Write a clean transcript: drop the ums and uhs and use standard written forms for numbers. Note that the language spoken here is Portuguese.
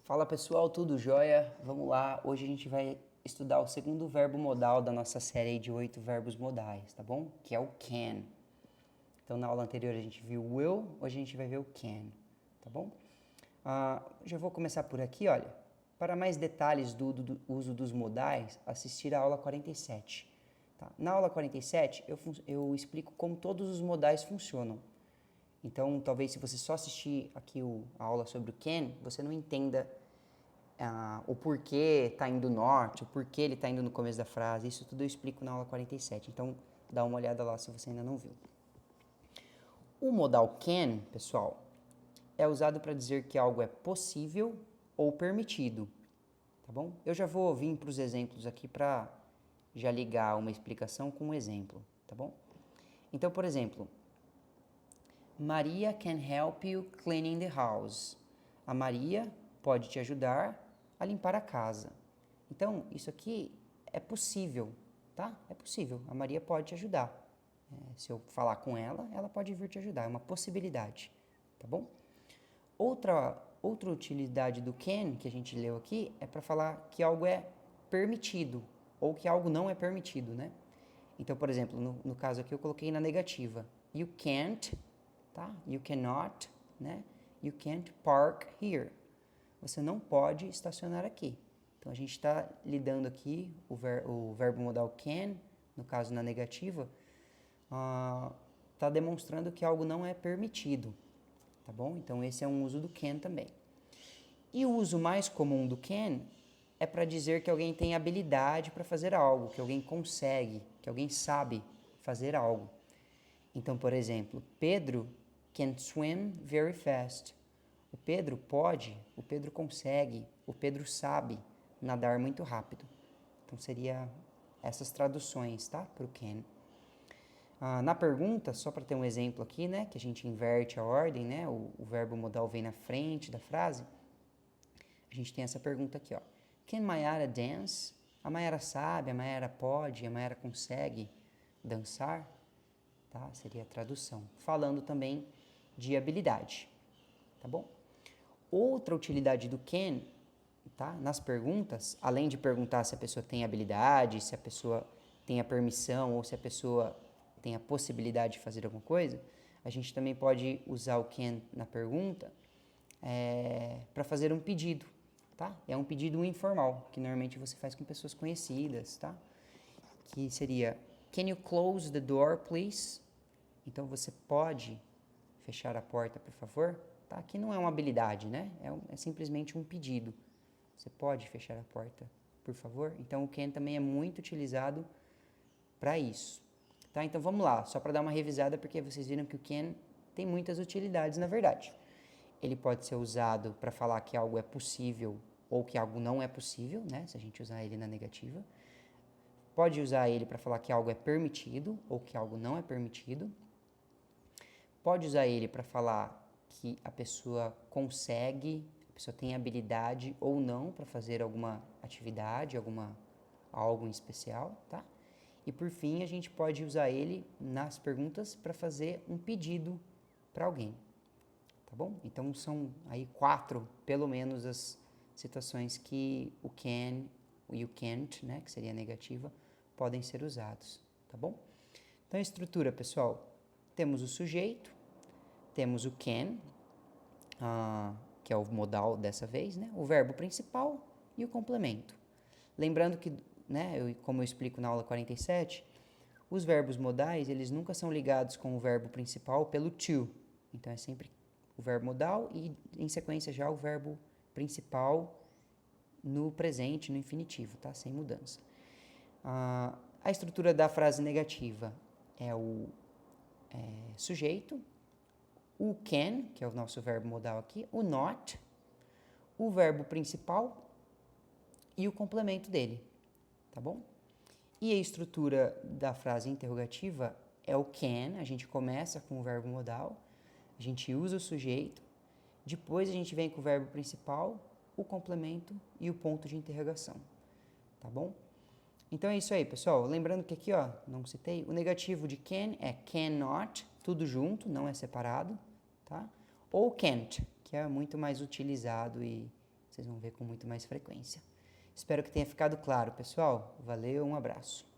Fala pessoal, tudo jóia? Vamos lá, hoje a gente vai estudar o segundo verbo modal da nossa série de 8 verbos modais, tá bom? Que é o can. Então na aula anterior a gente viu o will, hoje a gente vai ver o can, tá bom? Já vou começar por aqui, olha. Para mais detalhes do uso dos modais, assistir a aula 47. Tá? Na aula 47 eu explico como todos os modais funcionam. Então, talvez se você só assistir aqui a aula sobre o can, você não entenda o porquê está indo norte, o porquê ele está indo no começo da frase. Isso tudo eu explico na aula 47. Então, dá uma olhada lá se você ainda não viu. O modal can, pessoal, é usado para dizer que algo é possível ou permitido. Tá bom? Eu já vou vir para os exemplos aqui para já ligar uma explicação com um exemplo. Tá bom? Então, por exemplo, Maria can help you cleaning the house. A Maria pode te ajudar a limpar a casa. Então, isso aqui é possível, tá? É possível. A Maria pode te ajudar. Se eu falar com ela, ela pode vir te ajudar. É uma possibilidade, tá bom? Outra utilidade do can, que a gente leu aqui, é para falar que algo é permitido ou que algo não é permitido, né? Então, por exemplo, no caso aqui eu coloquei na negativa. You can't, tá? You cannot, né? You can't park here. Você não pode estacionar aqui. Então, a gente está lidando aqui, o verbo modal can, no caso na negativa, está demonstrando que algo não é permitido, tá bom? Então, esse é um uso do can também. E o uso mais comum do can é para dizer que alguém tem habilidade para fazer algo, que alguém consegue, que alguém sabe fazer algo. Então, por exemplo, Pedro can swim very fast. O Pedro pode, o Pedro consegue, o Pedro sabe nadar muito rápido. Então, seria essas traduções, tá? Para o can. Na pergunta, só para ter um exemplo aqui, né? Que a gente inverte a ordem, né? O verbo modal vem na frente da frase. A gente tem essa pergunta aqui, ó. Can Mayara dance? A Mayara sabe, a Mayara pode, a Mayara consegue dançar? Tá? Seria a tradução. Falando também de habilidade, tá bom? Outra utilidade do can, tá? Nas perguntas, além de perguntar se a pessoa tem habilidade, se a pessoa tem a permissão ou se a pessoa tem a possibilidade de fazer alguma coisa, a gente também pode usar o can na pergunta para fazer um pedido, tá? É um pedido informal, que normalmente você faz com pessoas conhecidas, tá? Que seria, can you close the door, please? Então, você pode fechar a porta, por favor? Tá? Aqui não é uma habilidade, né? É simplesmente um pedido. Você pode fechar a porta, por favor? Então, o can também é muito utilizado para isso. Tá? Então, vamos lá, só para dar uma revisada, porque vocês viram que o can tem muitas utilidades, na verdade. Ele pode ser usado para falar que algo é possível ou que algo não é possível, né? Se a gente usar ele na negativa. Pode usar ele para falar que algo é permitido ou que algo não é permitido. Pode usar ele para falar que a pessoa consegue, a pessoa tem habilidade ou não para fazer alguma atividade, algo em especial, tá? E por fim, a gente pode usar ele nas perguntas para fazer um pedido para alguém, tá bom? Então são aí 4, pelo menos, as situações que o can e o can't, né, que seria a negativa, podem ser usados, tá bom? Então a estrutura, pessoal, temos o sujeito, temos o can, que é o modal dessa vez, né? O verbo principal e o complemento. Lembrando que, né, como eu explico na aula 47, os verbos modais, eles nunca são ligados com o verbo principal pelo to. Então, é sempre o verbo modal e, em sequência, já o verbo principal no presente, no infinitivo, tá? Sem mudança. A estrutura da frase negativa é o sujeito, o can, que é o nosso verbo modal aqui, o not, o verbo principal e o complemento dele, tá bom? E a estrutura da frase interrogativa é o can, a gente começa com o verbo modal, a gente usa o sujeito, depois a gente vem com o verbo principal, o complemento e o ponto de interrogação, tá bom? Então é isso aí, pessoal. Lembrando que aqui, ó, não citei, o negativo de can é cannot, tudo junto, não é separado, tá? Ou can't, que é muito mais utilizado e Vocês vão ver com muito mais frequência. Espero que tenha ficado claro, pessoal. Valeu, um abraço.